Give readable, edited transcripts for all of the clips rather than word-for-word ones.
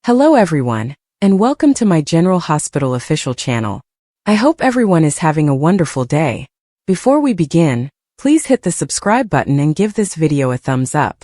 Hello everyone, and welcome to my General Hospital official channel. I hope everyone is having a wonderful day. Before we begin, please hit the subscribe button and give this video a thumbs up.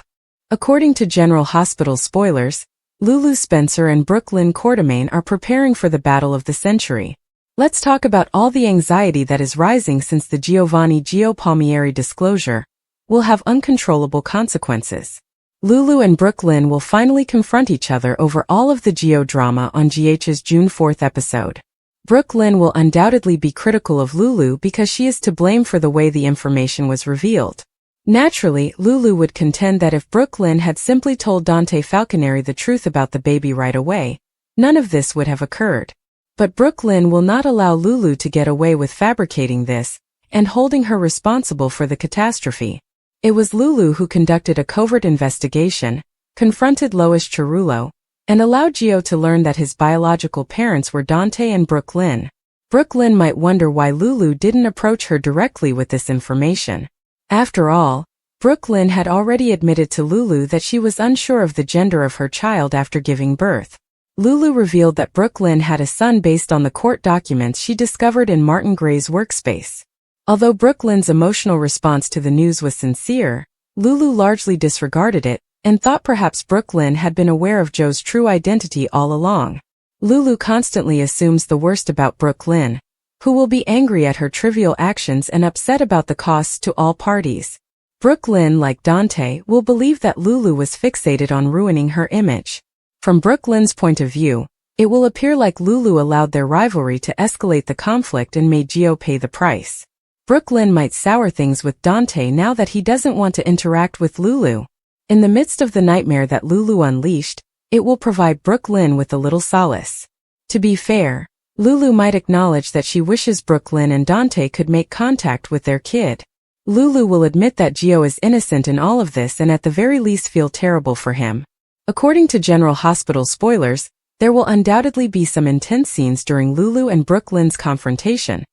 According to General Hospital spoilers, Lulu Spencer and Brook Lynn Quartermain are preparing for the battle of the century. Let's talk about all the anxiety that is rising since the Giovanni-Gio Palmieri disclosure will have uncontrollable consequences. Lulu and Brook Lynn will finally confront each other over all of the Gio drama on GH's June 4th episode. Brook Lynn will undoubtedly be critical of Lulu because she is to blame for the way the information was revealed. Naturally, Lulu would contend that if Brook Lynn had simply told Dante Falconeri the truth about the baby right away, none of this would have occurred. But Brook Lynn will not allow Lulu to get away with fabricating this and holding her responsible for the catastrophe. It was Lulu who conducted a covert investigation, confronted Lois Cerullo, and allowed Gio to learn that his biological parents were Dante and Brook Lynn. Brook Lynn might wonder why Lulu didn't approach her directly with this information. After all, Brook Lynn had already admitted to Lulu that she was unsure of the gender of her child after giving birth. Lulu revealed that Brook Lynn had a son based on the court documents she discovered in Martin Gray's workspace. Although Brook Lynn's emotional response to the news was sincere, Lulu largely disregarded it and thought perhaps Brook Lynn had been aware of Joe's true identity all along. Lulu constantly assumes the worst about Brook Lynn, who will be angry at her trivial actions and upset about the costs to all parties. Brook Lynn, like Dante, will believe that Lulu was fixated on ruining her image. From Brook Lynn's point of view, it will appear like Lulu allowed their rivalry to escalate the conflict and made Gio pay the price. Brook Lynn might sour things with Dante now that he doesn't want to interact with Lulu. In the midst of the nightmare that Lulu unleashed, it will provide Brook Lynn with a little solace. To be fair, Lulu might acknowledge that she wishes Brook Lynn and Dante could make contact with their kid. Lulu will admit that Gio is innocent in all of this and at the very least feel terrible for him. According to General Hospital spoilers, there will undoubtedly be some intense scenes during Lulu and Brook Lynn's confrontation.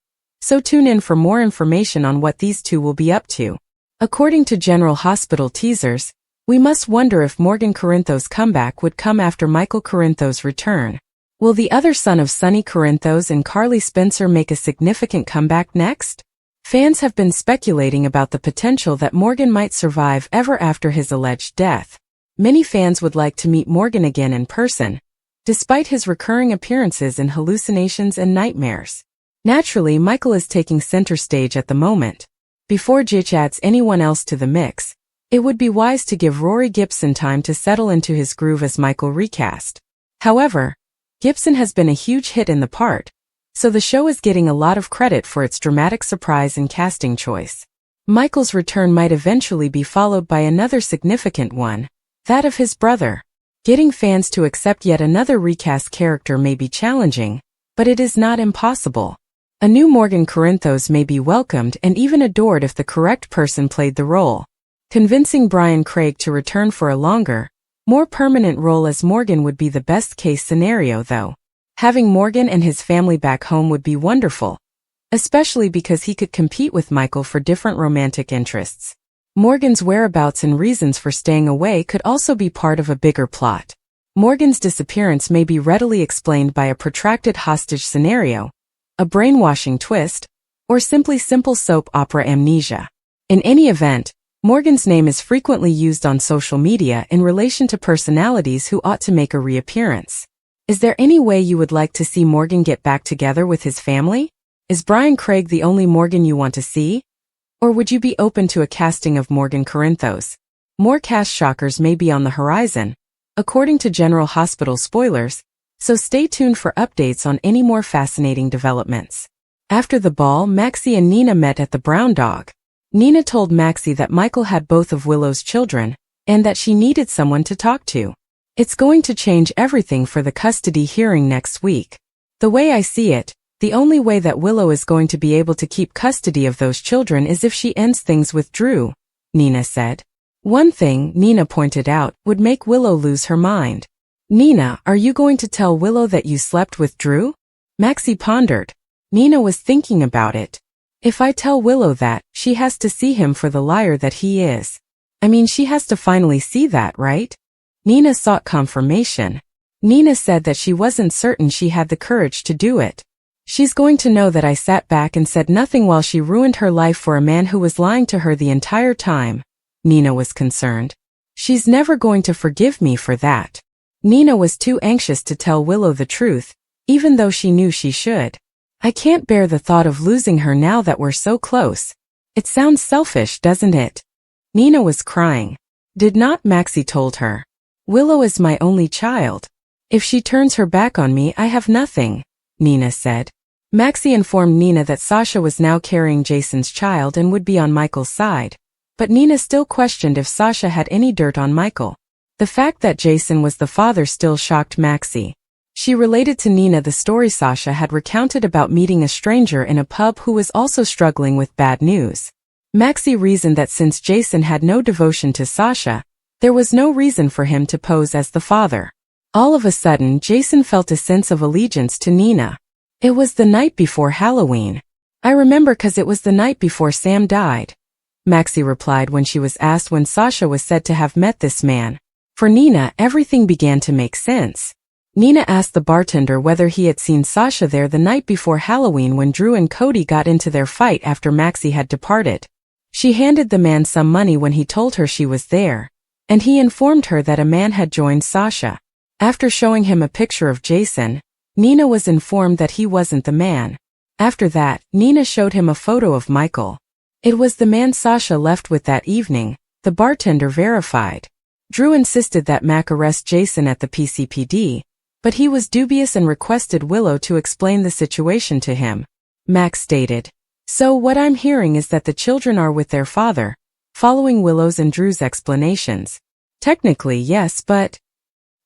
So tune in for more information on what these two will be up to. According to General Hospital teasers, we must wonder if Morgan Corinthos' comeback would come after Michael Corinthos' return. Will the other son of Sonny Corinthos and Carly Spencer make a significant comeback next? Fans have been speculating about the potential that Morgan might survive ever after his alleged death. Many fans would like to meet Morgan again in person, despite his recurring appearances in hallucinations and nightmares. Naturally, Michael is taking center stage at the moment. Before GH adds anyone else to the mix, it would be wise to give Rory Gibson time to settle into his groove as Michael recast. However, Gibson has been a huge hit in the part, so the show is getting a lot of credit for its dramatic surprise and casting choice. Michael's return might eventually be followed by another significant one, that of his brother. Getting fans to accept yet another recast character may be challenging, but it is not impossible. A new Morgan Corinthos may be welcomed and even adored if the correct person played the role. Convincing Brian Craig to return for a longer, more permanent role as Morgan would be the best-case scenario though. Having Morgan and his family back home would be wonderful, especially because he could compete with Michael for different romantic interests. Morgan's whereabouts and reasons for staying away could also be part of a bigger plot. Morgan's disappearance may be readily explained by a protracted hostage scenario, a brainwashing twist, or simply simple soap opera amnesia. In any event, Morgan's name is frequently used on social media in relation to personalities who ought to make a reappearance. Is there any way you would like to see Morgan get back together with his family? Is Brian Craig the only Morgan you want to see? Or would you be open to a casting of Morgan Corinthos? More cast shockers may be on the horizon, according to General Hospital spoilers, so stay tuned for updates on any more fascinating developments. After the ball, Maxie and Nina met at the Brown Dog. Nina told Maxie that Michael had both of Willow's children, and that she needed someone to talk to. It's going to change everything for the custody hearing next week. The way I see it, the only way that Willow is going to be able to keep custody of those children is if she ends things with Drew, Nina said. One thing, Nina pointed out, would make Willow lose her mind. Nina, are you going to tell Willow that you slept with Drew? Maxie pondered. Nina was thinking about it. If I tell Willow that, she has to see him for the liar that he is. I mean, she has to finally see that, right? Nina sought confirmation. Nina said that she wasn't certain she had the courage to do it. She's going to know that I sat back and said nothing while she ruined her life for a man who was lying to her the entire time. Nina was concerned. She's never going to forgive me for that. Nina was too anxious to tell Willow the truth, even though she knew she should. I can't bear the thought of losing her now that we're so close. It sounds selfish, doesn't it? Nina was crying. Did not Maxie told her. Willow is my only child. If she turns her back on me, I have nothing, Nina said. Maxie informed Nina that Sasha was now carrying Jason's child and would be on Michael's side. But Nina still questioned if Sasha had any dirt on Michael. The fact that Jason was the father still shocked Maxie. She related to Nina the story Sasha had recounted about meeting a stranger in a pub who was also struggling with bad news. Maxie reasoned that since Jason had no devotion to Sasha, there was no reason for him to pose as the father. All of a sudden, Jason felt a sense of allegiance to Nina. It was the night before Halloween. I remember 'cause it was the night before Sam died, Maxie replied when she was asked when Sasha was said to have met this man. For Nina, everything began to make sense. Nina asked the bartender whether he had seen Sasha there the night before Halloween when Drew and Cody got into their fight after Maxie had departed. She handed the man some money when he told her she was there, and he informed her that a man had joined Sasha. After showing him a picture of Jason, Nina was informed that he wasn't the man. After that, Nina showed him a photo of Michael. It was the man Sasha left with that evening, the bartender verified. Drew insisted that Mac arrest Jason at the PCPD, but he was dubious and requested Willow to explain the situation to him. Mac stated, "So what I'm hearing is that the children are with their father," following Willow's and Drew's explanations. "Technically, yes, but..."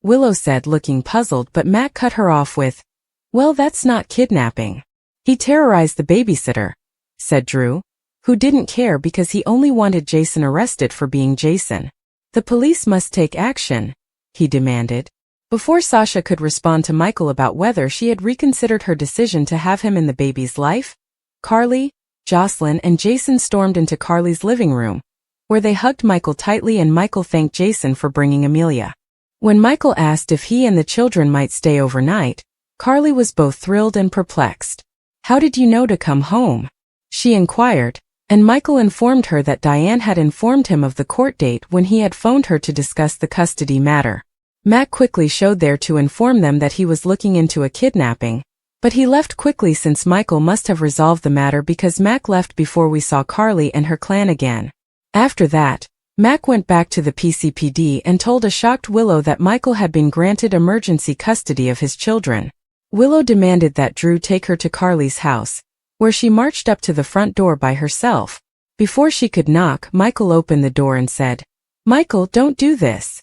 Willow said, looking puzzled, but Mac cut her off with, "Well, that's not kidnapping. He terrorized the babysitter," said Drew, who didn't care because he only wanted Jason arrested for being Jason. "The police must take action," he demanded. Before Sasha could respond to Michael about whether she had reconsidered her decision to have him in the baby's life, Carly, Jocelyn, and Jason stormed into Carly's living room, where they hugged Michael tightly and Michael thanked Jason for bringing Amelia. When Michael asked if he and the children might stay overnight, Carly was both thrilled and perplexed. "How did you know to come home?" she inquired, and Michael informed her that Diane had informed him of the court date when he had phoned her to discuss the custody matter. Mac quickly showed there to inform them that he was looking into a kidnapping, but he left quickly since Michael must have resolved the matter because Mac left before we saw Carly and her clan again. After that, Mac went back to the PCPD and told a shocked Willow that Michael had been granted emergency custody of his children. Willow demanded that Drew take her to Carly's house, where she marched up to the front door by herself. Before she could knock, Michael opened the door and said, "Michael, don't do this.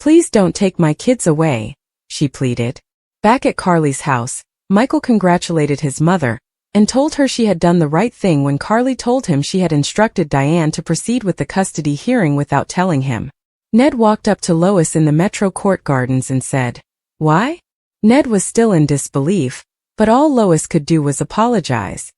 Please don't take my kids away," she pleaded. Back at Carly's house, Michael congratulated his mother and told her she had done the right thing when Carly told him she had instructed Diane to proceed with the custody hearing without telling him. Ned walked up to Lois in the Metro Court Gardens and said, "Why?" Ned was still in disbelief, but all Lois could do was apologize.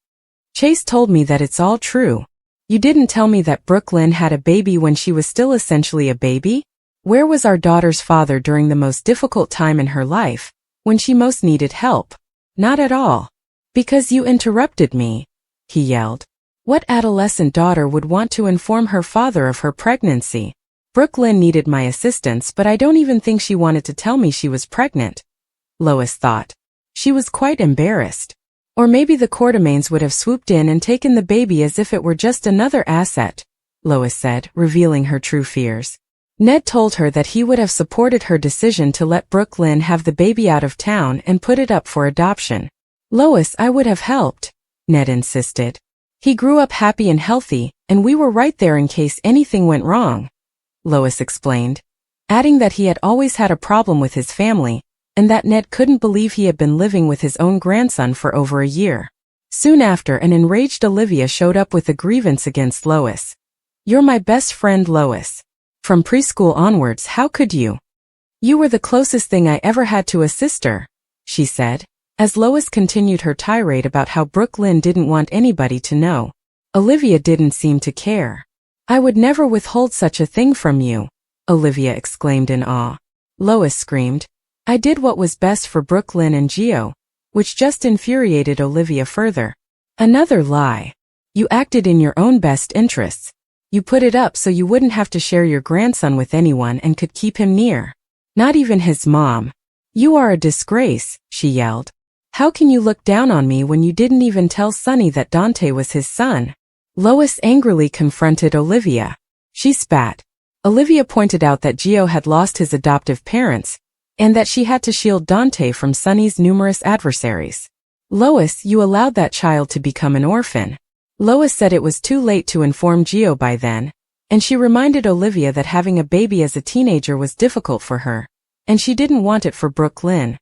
"Chase told me that it's all true. You didn't tell me that Brook Lynn had a baby when she was still essentially a baby? Where was our daughter's father during the most difficult time in her life, when she most needed help? Not at all. Because you interrupted me," he yelled. "What adolescent daughter would want to inform her father of her pregnancy? Brook Lynn needed my assistance, but I don't even think she wanted to tell me she was pregnant," Lois thought. She was quite embarrassed. Or maybe the Quartermaines would have swooped in and taken the baby as if it were just another asset, Lois said, revealing her true fears. Ned told her that he would have supported her decision to let Brook Lynn have the baby out of town and put it up for adoption. "Lois, I would have helped," Ned insisted. "He grew up happy and healthy, and we were right there in case anything went wrong," Lois explained, adding that he had always had a problem with his family, and that Ned couldn't believe he had been living with his own grandson for over a year. Soon after, an enraged Olivia showed up with a grievance against Lois. "You're my best friend, Lois. From preschool onwards, how could you? You were the closest thing I ever had to a sister," she said, as Lois continued her tirade about how Brook Lynn didn't want anybody to know. Olivia didn't seem to care. "I would never withhold such a thing from you," Olivia exclaimed in awe. Lois screamed, I did what was best for Brook, Lynn and Gio, which just infuriated Olivia further. Another lie. You acted in your own best interests. You put it up so you wouldn't have to share your grandson with anyone and could keep him near. Not even his mom. You are a disgrace, she yelled. How can you look down on me when you didn't even tell Sonny that Dante was his son? Lois angrily confronted Olivia. She spat. Olivia pointed out that Gio had lost his adoptive parents, and that she had to shield Dante from Sonny's numerous adversaries. Lois, you allowed that child to become an orphan. Lois said it was too late to inform Gio by then, and she reminded Olivia that having a baby as a teenager was difficult for her, and she didn't want it for Brook, Lynn.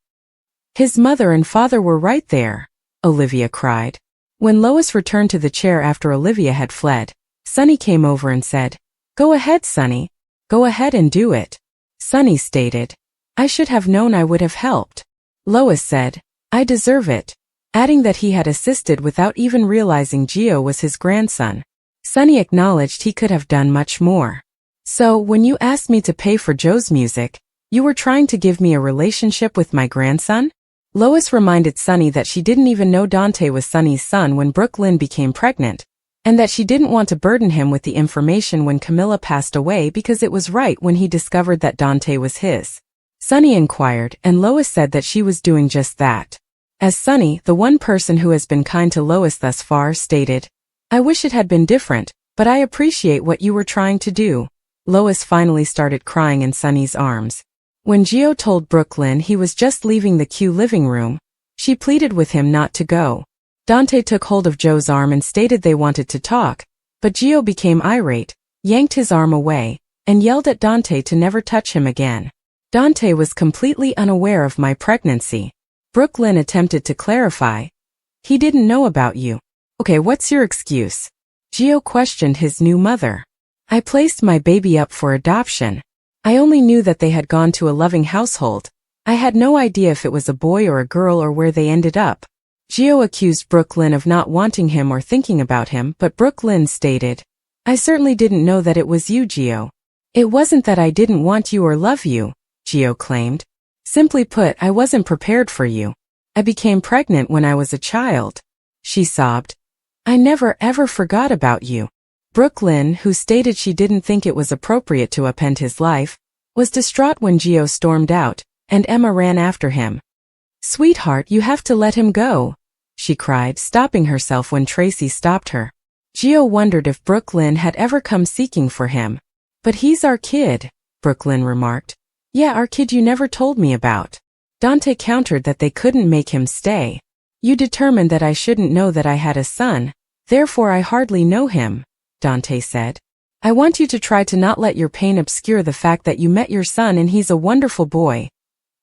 His mother and father were right there, Olivia cried. When Lois returned to the chair after Olivia had fled, Sonny came over and said, "Go ahead, Sonny. Go ahead and do it." Sonny stated, "I should have known I would have helped." Lois said, "I deserve it," adding that he had assisted without even realizing Gio was his grandson. Sonny acknowledged he could have done much more. "So, when you asked me to pay for Joe's music, you were trying to give me a relationship with my grandson?" Lois reminded Sonny that she didn't even know Dante was Sonny's son when Brook, Lynn became pregnant, and that she didn't want to burden him with the information when Camilla passed away because it was right when he discovered that Dante was his. Sonny inquired, and Lois said that she was doing just that. As Sonny, the one person who has been kind to Lois thus far, stated, "I wish it had been different, but I appreciate what you were trying to do." Lois finally started crying in Sonny's arms. When Gio told Brook, Lynn he was just leaving the Q living room, she pleaded with him not to go. Dante took hold of Joe's arm and stated they wanted to talk, but Gio became irate, yanked his arm away, and yelled at Dante to never touch him again. Dante was completely unaware of my pregnancy. Brook, Lynn attempted to clarify. He didn't know about you. Okay, what's your excuse? Gio questioned his new mother. I placed my baby up for adoption. I only knew that they had gone to a loving household. I had no idea if it was a boy or a girl or where they ended up. Gio accused Brook, Lynn of not wanting him or thinking about him, but Brook, Lynn stated, I certainly didn't know that it was you, Gio. It wasn't that I didn't want you or love you, Gio claimed. Simply put, I wasn't prepared for you. I became pregnant when I was a child. She sobbed. I never ever forgot about you. Brook, Lynn, who stated she didn't think it was appropriate to upend his life, was distraught when Gio stormed out, and Emma ran after him. Sweetheart, you have to let him go, she cried, stopping herself when Tracy stopped her. Gio wondered if Brook, Lynn had ever come seeking for him. But he's our kid, Brook, Lynn remarked. Yeah, our kid you never told me about. Dante countered that they couldn't make him stay. You determined that I shouldn't know that I had a son, therefore I hardly know him, Dante said. I want you to try to not let your pain obscure the fact that you met your son and he's a wonderful boy.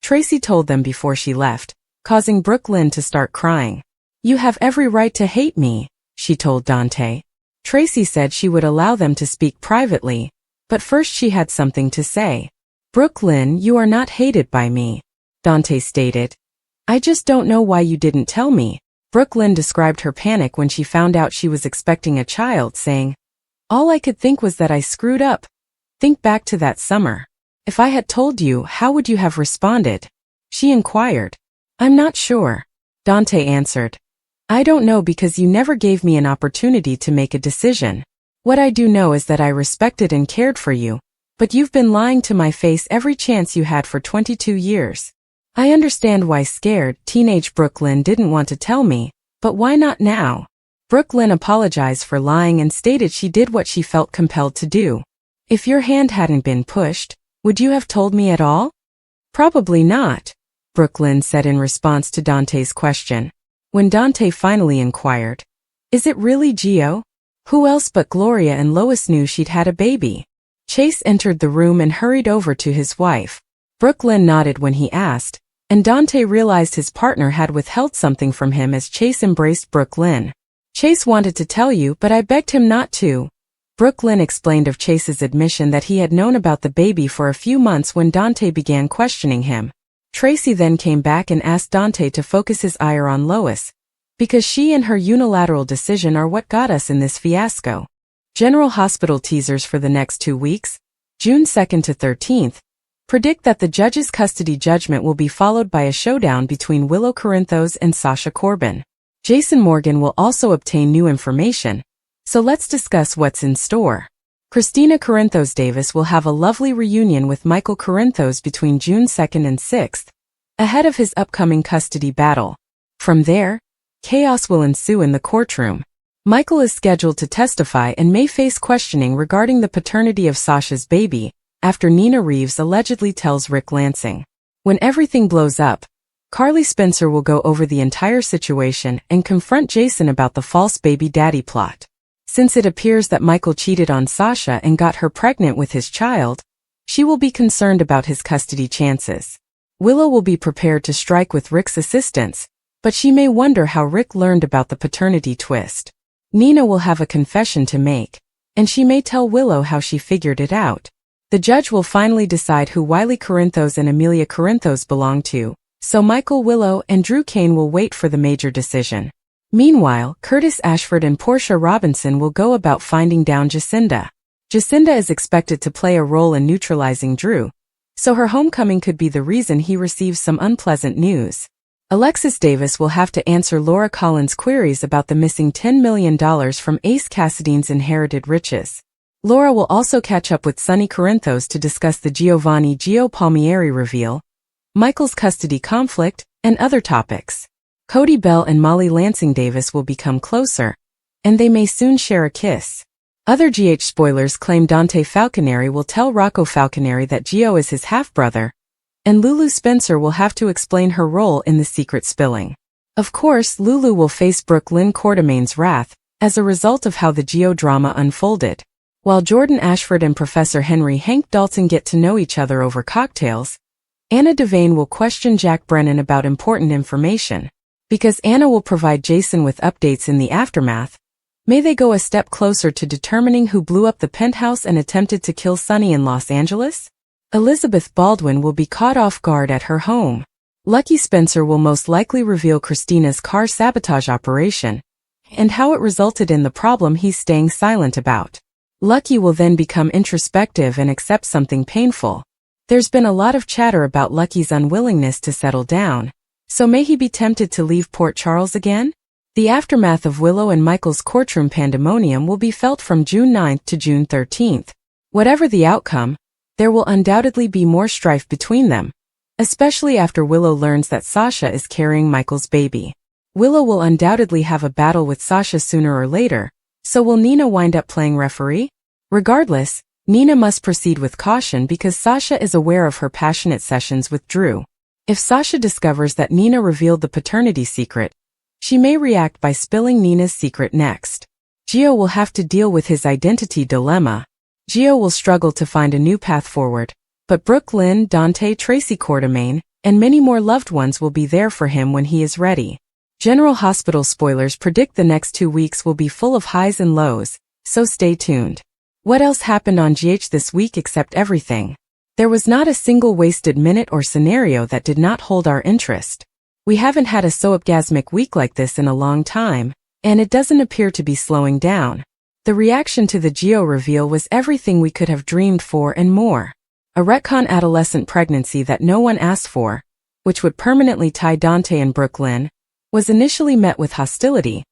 Tracy told them before she left, causing Brook, Lynn to start crying. You have every right to hate me, she told Dante. Tracy said she would allow them to speak privately, but first she had something to say. Brook, Lynn, you are not hated by me, Dante stated. I just don't know why you didn't tell me. Brook, Lynn described her panic when she found out she was expecting a child, saying, all I could think was that I screwed up. Think back to that summer. If I had told you, how would you have responded? She inquired. I'm not sure. Dante answered. I don't know because you never gave me an opportunity to make a decision. What I do know is that I respected and cared for you, but you've been lying to my face every chance you had for 22 years. I understand why scared, teenage Brook, Lynn didn't want to tell me, but why not now? Brook, Lynn apologized for lying and stated she did what she felt compelled to do. If your hand hadn't been pushed, would you have told me at all? Probably not, Brook, Lynn said in response to Dante's question. When Dante finally inquired, is it really Gio? Who else but Gloria and Lois knew she'd had a baby? Chase entered the room and hurried over to his wife. Brook, Lynn nodded when he asked, and Dante realized his partner had withheld something from him as Chase embraced Brook, Lynn. Chase wanted to tell you, but I begged him not to. Brook, Lynn explained of Chase's admission that he had known about the baby for a few months when Dante began questioning him. Tracy then came back and asked Dante to focus his ire on Lois, because she and her unilateral decision are what got us in this fiasco. General Hospital teasers for the next 2 weeks, June 2nd to 13th, predict that the judge's custody judgment will be followed by a showdown between Willow Corinthos and Sasha Corbin. Jason Morgan will also obtain new information, so let's discuss what's in store. Christina Corinthos Davis will have a lovely reunion with Michael Corinthos between June 2nd and 6th, ahead of his upcoming custody battle. From there, chaos will ensue in the courtroom. Michael is scheduled to testify and may face questioning regarding the paternity of Sasha's baby, after Nina Reeves allegedly tells Rick Lansing. When everything blows up, Carly Spencer will go over the entire situation and confront Jason about the false baby daddy plot. Since it appears that Michael cheated on Sasha and got her pregnant with his child, she will be concerned about his custody chances. Willow will be prepared to strike with Rick's assistance, but she may wonder how Rick learned about the paternity twist. Nina will have a confession to make, and she may tell Willow how she figured it out. The judge will finally decide who Wiley Corinthos and Amelia Corinthos belong to, so Michael, Willow, and Drew Kane will wait for the major decision. Meanwhile, Curtis Ashford and Portia Robinson will go about finding down Jacinda. Jacinda is expected to play a role in neutralizing Drew, so her homecoming could be the reason he receives some unpleasant news. Alexis Davis will have to answer Laura Collins' queries about the missing $10 million from Ace Cassidy's inherited riches. Laura will also catch up with Sonny Corinthos to discuss the Giovanni Gio Palmieri reveal, Michael's custody conflict, and other topics. Cody Bell and Molly Lansing Davis will become closer, and they may soon share a kiss. Other GH spoilers claim Dante Falconeri will tell Rocco Falconeri that Gio is his half-brother, and Lulu Spencer will have to explain her role in the secret spilling. Of course, Lulu will face Brook Lynn Quartermain's wrath as a result of how the Gio drama unfolded. While Jordan Ashford and Professor Henry Hank Dalton get to know each other over cocktails, Anna Devane will question Jack Brennan about important information. Because Anna will provide Jason with updates in the aftermath, may they go a step closer to determining who blew up the penthouse and attempted to kill Sonny in Los Angeles? Elizabeth Baldwin will be caught off guard at her home. Lucky Spencer will most likely reveal Christina's car sabotage operation, and how it resulted in the problem he's staying silent about. Lucky will then become introspective and accept something painful. There's been a lot of chatter about Lucky's unwillingness to settle down. So may he be tempted to leave Port Charles again? The aftermath of Willow and Michael's courtroom pandemonium will be felt from June 9th to June 13th. Whatever the outcome, there will undoubtedly be more strife between them, especially after Willow learns that Sasha is carrying Michael's baby. Willow will undoubtedly have a battle with Sasha sooner or later, so will Nina wind up playing referee? Regardless, Nina must proceed with caution because Sasha is aware of her passionate sessions with Drew. If Sasha discovers that Nina revealed the paternity secret, she may react by spilling Nina's secret next. Gio will have to deal with his identity dilemma. Gio will struggle to find a new path forward, but Brook, Lynn, Dante, Tracy Quartermain, and many more loved ones will be there for him when he is ready. General Hospital spoilers predict the next 2 weeks will be full of highs and lows, so stay tuned. What else happened on GH this week except everything? There was not a single wasted minute or scenario that did not hold our interest. We haven't had a so-orgasmic week like this in a long time, and it doesn't appear to be slowing down. The reaction to the Gio reveal was everything we could have dreamed for and more. A retcon adolescent pregnancy that no one asked for, which would permanently tie Dante and Brook Lynn, was initially met with hostility,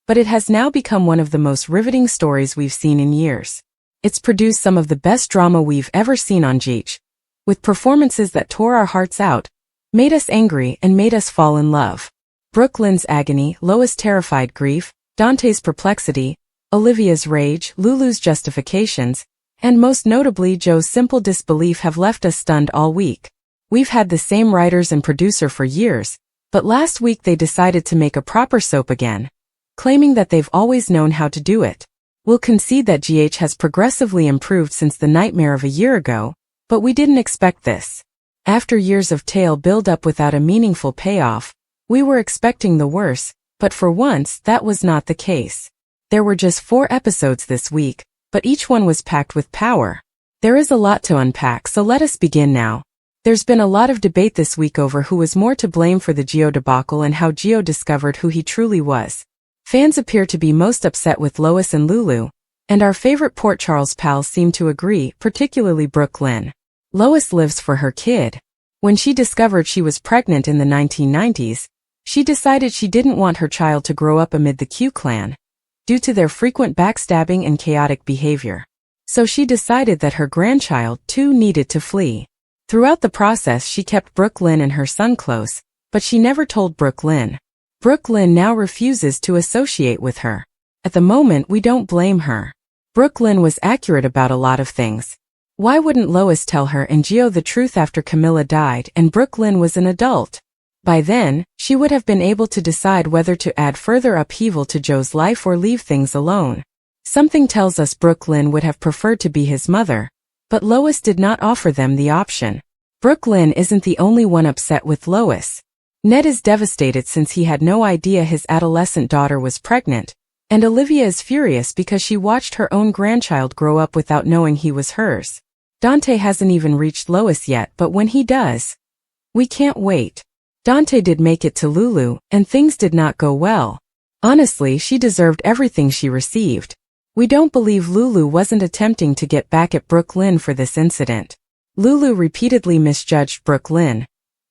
but it has now become one of the most riveting stories we've seen in years. It's produced some of the best drama we've ever seen on GH, with performances that tore our hearts out, made us angry and made us fall in love. Brook Lynn's agony, Lois' terrified grief, Dante's perplexity, Olivia's rage, Lulu's justifications, and most notably Joe's simple disbelief have left us stunned all week. We've had the same writers and producer for years, but last week they decided to make a proper soap again, claiming that they've always known how to do it. We'll concede that GH has progressively improved since the nightmare of a year ago, but we didn't expect this. After years of tale build-up without a meaningful payoff, we were expecting the worst, but for once that was not the case. There were just 4 episodes this week, but each one was packed with power. There is a lot to unpack, so let us begin now. There's been a lot of debate this week over who was more to blame for the Gio debacle and how Gio discovered who he truly was. Fans appear to be most upset with Lois and Lulu, and our favorite Port Charles pals seem to agree, particularly Brook Lynn. Lois lives for her kid. When she discovered she was pregnant in the 1990s, she decided she didn't want her child to grow up amid the Q clan, due to their frequent backstabbing and chaotic behavior. So she decided that her grandchild, too, needed to flee. Throughout the process she kept Brook, Lynn and her son close, but she never told Brook, Lynn. Brook, Lynn now refuses to associate with her. At the moment we don't blame her. Brook, Lynn was accurate about a lot of things. Why wouldn't Lois tell her and Gio the truth after Camilla died and Brook, Lynn was an adult? By then, she would have been able to decide whether to add further upheaval to Joe's life or leave things alone. Something tells us Brook, Lynn would have preferred to be his mother, but Lois did not offer them the option. Brook, Lynn isn't the only one upset with Lois. Ned is devastated since he had no idea his adolescent daughter was pregnant, and Olivia is furious because she watched her own grandchild grow up without knowing he was hers. Dante hasn't even reached Lois yet, but when he does, we can't wait. Dante did make it to Lulu, and things did not go well. Honestly, she deserved everything she received. We don't believe Lulu wasn't attempting to get back at Brook, Lynn for this incident. Lulu repeatedly misjudged Brook, Lynn,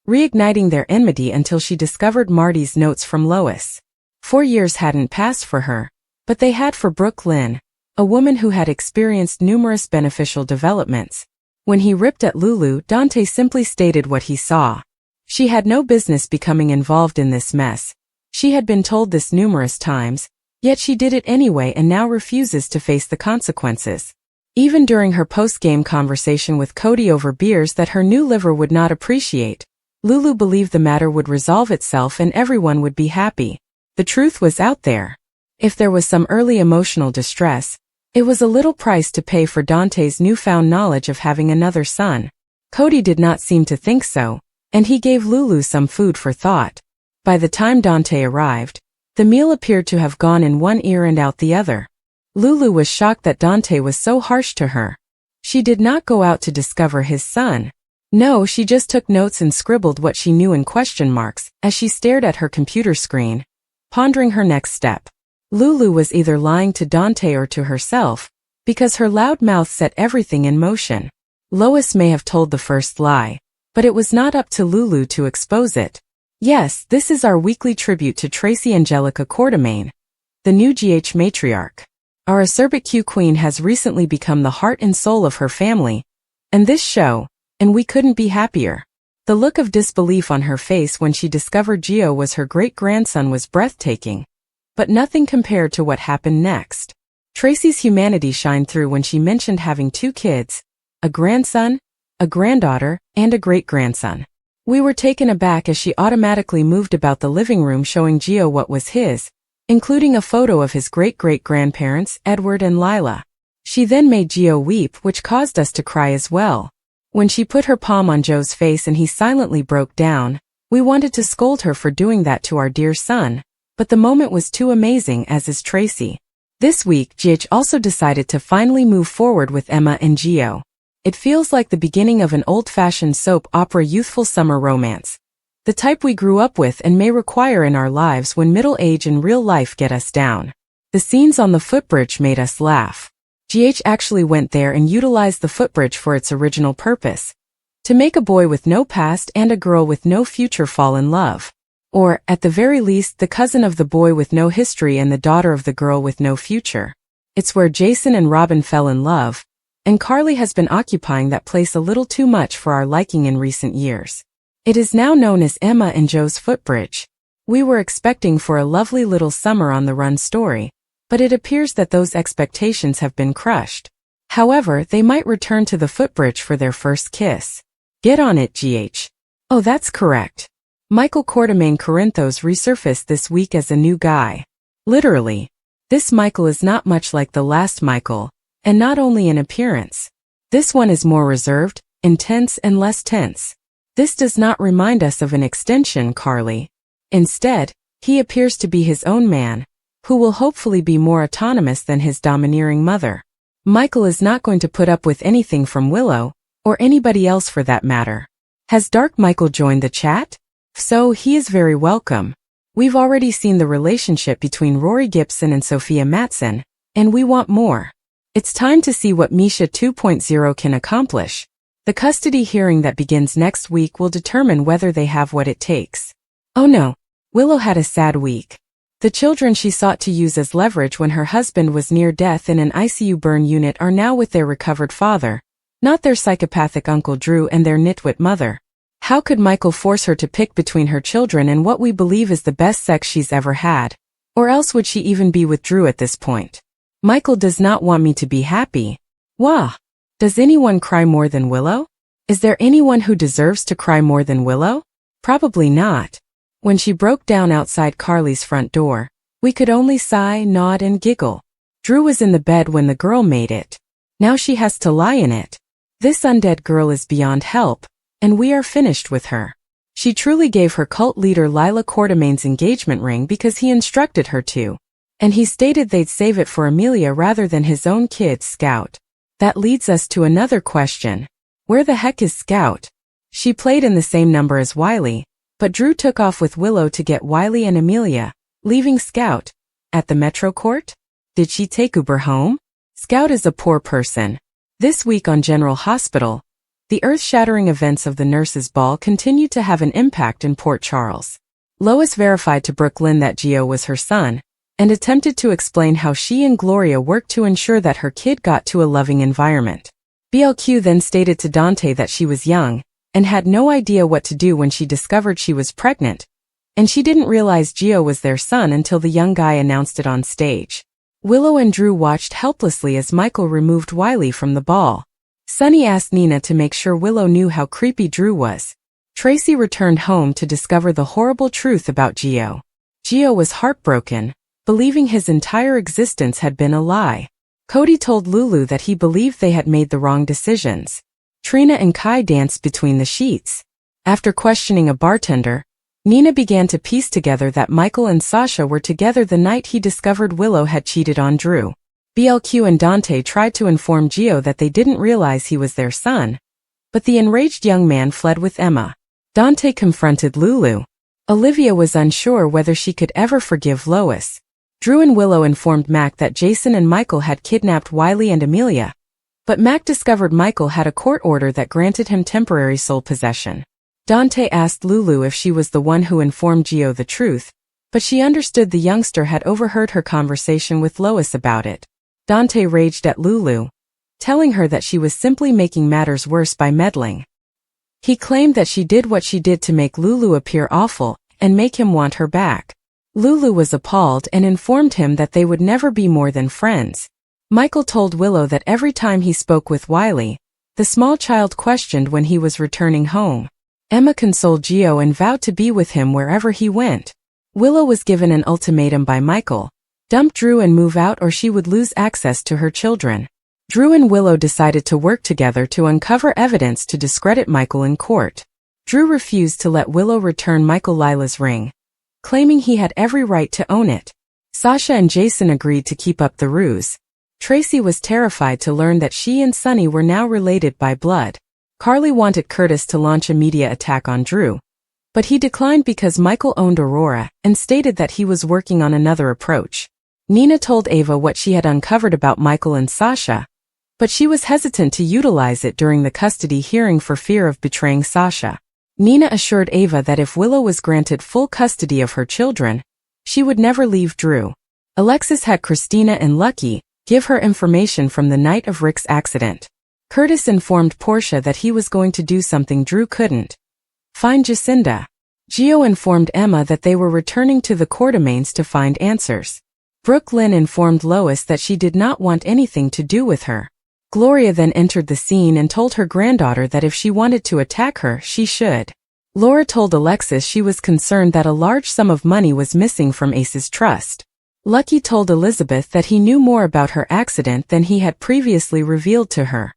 reigniting their enmity until she discovered Marty's notes from Lois. 4 years hadn't passed for her, but they had for Brook, Lynn, a woman who had experienced numerous beneficial developments. When he ripped at Lulu, Dante simply stated what he saw. She had no business becoming involved in this mess. She had been told this numerous times, yet she did it anyway and now refuses to face the consequences. Even during her post-game conversation with Cody over beers that her new liver would not appreciate, Lulu believed the matter would resolve itself and everyone would be happy. The truth was out there. If there was some early emotional distress, it was a little price to pay for Dante's newfound knowledge of having another son. Cody did not seem to think so, and he gave Lulu some food for thought. By the time Dante arrived, the meal appeared to have gone in one ear and out the other. Lulu was shocked that Dante was so harsh to her. She did not go out to discover his son. No, she just took notes and scribbled what she knew in question marks as she stared at her computer screen, pondering her next step. Lulu was either lying to Dante or to herself, because her loud mouth set everything in motion. Lois may have told the first lie, but it was not up to Lulu to expose it. Yes, this is our weekly tribute to Tracy Angelica Quartermain, the new GH matriarch. Our acerbic Q queen has recently become the heart and soul of her family, and this show, and we couldn't be happier. The look of disbelief on her face when she discovered Gio was her great-grandson was breathtaking, but nothing compared to what happened next. Tracy's humanity shined through when she mentioned having 2 kids, a grandson, a granddaughter, and a great-grandson. We were taken aback as she automatically moved about the living room showing Gio what was his, including a photo of his great-great-grandparents, Edward and Lila. She then made Gio weep, which caused us to cry as well. When she put her palm on Joe's face and he silently broke down, we wanted to scold her for doing that to our dear son, but the moment was too amazing, as is Tracy. This week, GH also decided to finally move forward with Emma and Gio. It feels like the beginning of an old-fashioned soap opera youthful summer romance. The type we grew up with and may require in our lives when middle age and real life get us down. The scenes on the footbridge made us laugh. GH actually went there and utilized the footbridge for its original purpose, to make a boy with no past and a girl with no future fall in love. Or, at the very least, the cousin of the boy with no history and the daughter of the girl with no future. It's where Jason and Robin fell in love, and Carly has been occupying that place a little too much for our liking in recent years. It is now known as Emma and Joe's footbridge. We were expecting for a lovely little summer on the run story, but it appears that those expectations have been crushed. However, they might return to the footbridge for their first kiss. Get on it, GH. Oh, that's correct. Michael Quartermain Corinthos resurfaced this week as a new guy. Literally. This Michael is not much like the last Michael, and not only in appearance. This one is more reserved, intense and less tense. This does not remind us of an extension, Carly. Instead, he appears to be his own man, who will hopefully be more autonomous than his domineering mother. Michael is not going to put up with anything from Willow, or anybody else for that matter. Has Dark Michael joined the chat? So he is very welcome. We've already seen the relationship between Rory Gibson and Sophia Matson, and we want more. It's time to see what Misha 2.0 can accomplish. The custody hearing that begins next week will determine whether they have what it takes. Oh no, Willow had a sad week. The children she sought to use as leverage when her husband was near death in an ICU burn unit are now with their recovered father, not their psychopathic Uncle Drew and their nitwit mother. How could Michael force her to pick between her children and what we believe is the best sex she's ever had? Or else would she even be with Drew at this point? Michael does not want me to be happy. Wah! Does anyone cry more than Willow? Is there anyone who deserves to cry more than Willow? Probably not. When she broke down outside Carly's front door, we could only sigh, nod, and giggle. Drew was in the bed when the girl made it. Now she has to lie in it. This undead girl is beyond help, and we are finished with her. She truly gave her cult leader Lila Quartermain's engagement ring because he instructed her to. And he stated they'd save it for Amelia rather than his own kid, Scout. That leads us to another question. Where the heck is Scout? She played in the same number as Wiley, but Drew took off with Willow to get Wiley and Amelia, leaving Scout at the Metro Court? Did she take Uber home? Scout is a poor person. This week on General Hospital, the earth-shattering events of the nurses' ball continued to have an impact in Port Charles. Lois verified to Brook Lynn that Gio was her son, and attempted to explain how she and Gloria worked to ensure that her kid got to a loving environment. BLQ then stated to Dante that she was young, and had no idea what to do when she discovered she was pregnant, and she didn't realize Gio was their son until the young guy announced it on stage. Willow and Drew watched helplessly as Michael removed Wiley from the ball. Sunny asked Nina to make sure Willow knew how creepy Drew was. Tracy returned home to discover the horrible truth about Gio. Gio was heartbroken, believing his entire existence had been a lie. Cody told Lulu that he believed they had made the wrong decisions. Trina and Kai danced between the sheets. After questioning a bartender, Nina began to piece together that Michael and Sasha were together the night he discovered Willow had cheated on Drew. BLQ and Dante tried to inform Gio that they didn't realize he was their son, but the enraged young man fled with Emma. Dante confronted Lulu. Olivia was unsure whether she could ever forgive Lois. Drew and Willow informed Mac that Jason and Michael had kidnapped Wiley and Amelia, but Mac discovered Michael had a court order that granted him temporary sole possession. Dante asked Lulu if she was the one who informed Gio the truth, but she understood the youngster had overheard her conversation with Lois about it. Dante raged at Lulu, telling her that she was simply making matters worse by meddling. He claimed that she did what she did to make Lulu appear awful and make him want her back. Lulu was appalled and informed him that they would never be more than friends. Michael told Willow that every time he spoke with Wiley, the small child questioned when he was returning home. Emma consoled Gio and vowed to be with him wherever he went. Willow was given an ultimatum by Michael: dump Drew and move out or she would lose access to her children. Drew and Willow decided to work together to uncover evidence to discredit Michael in court. Drew refused to let Willow return Michael Lila's ring, claiming he had every right to own it. Sasha and Jason agreed to keep up the ruse. Tracy was terrified to learn that she and Sunny were now related by blood. Carly wanted Curtis to launch a media attack on Drew, but he declined because Michael owned Aurora and stated that he was working on another approach. Nina told Ava what she had uncovered about Michael and Sasha, but she was hesitant to utilize it during the custody hearing for fear of betraying Sasha. Nina assured Ava that if Willow was granted full custody of her children, she would never leave Drew. Alexis had Christina and Lucky give her information from the night of Rick's accident. Curtis informed Portia that he was going to do something Drew couldn't: find Jacinda. Gio informed Emma that they were returning to the Quartermains to find answers. Brook Lynn informed Lois that she did not want anything to do with her. Gloria then entered the scene and told her granddaughter that if she wanted to attack her, she should. Laura told Alexis she was concerned that a large sum of money was missing from Ace's trust. Lucky told Elizabeth that he knew more about her accident than he had previously revealed to her.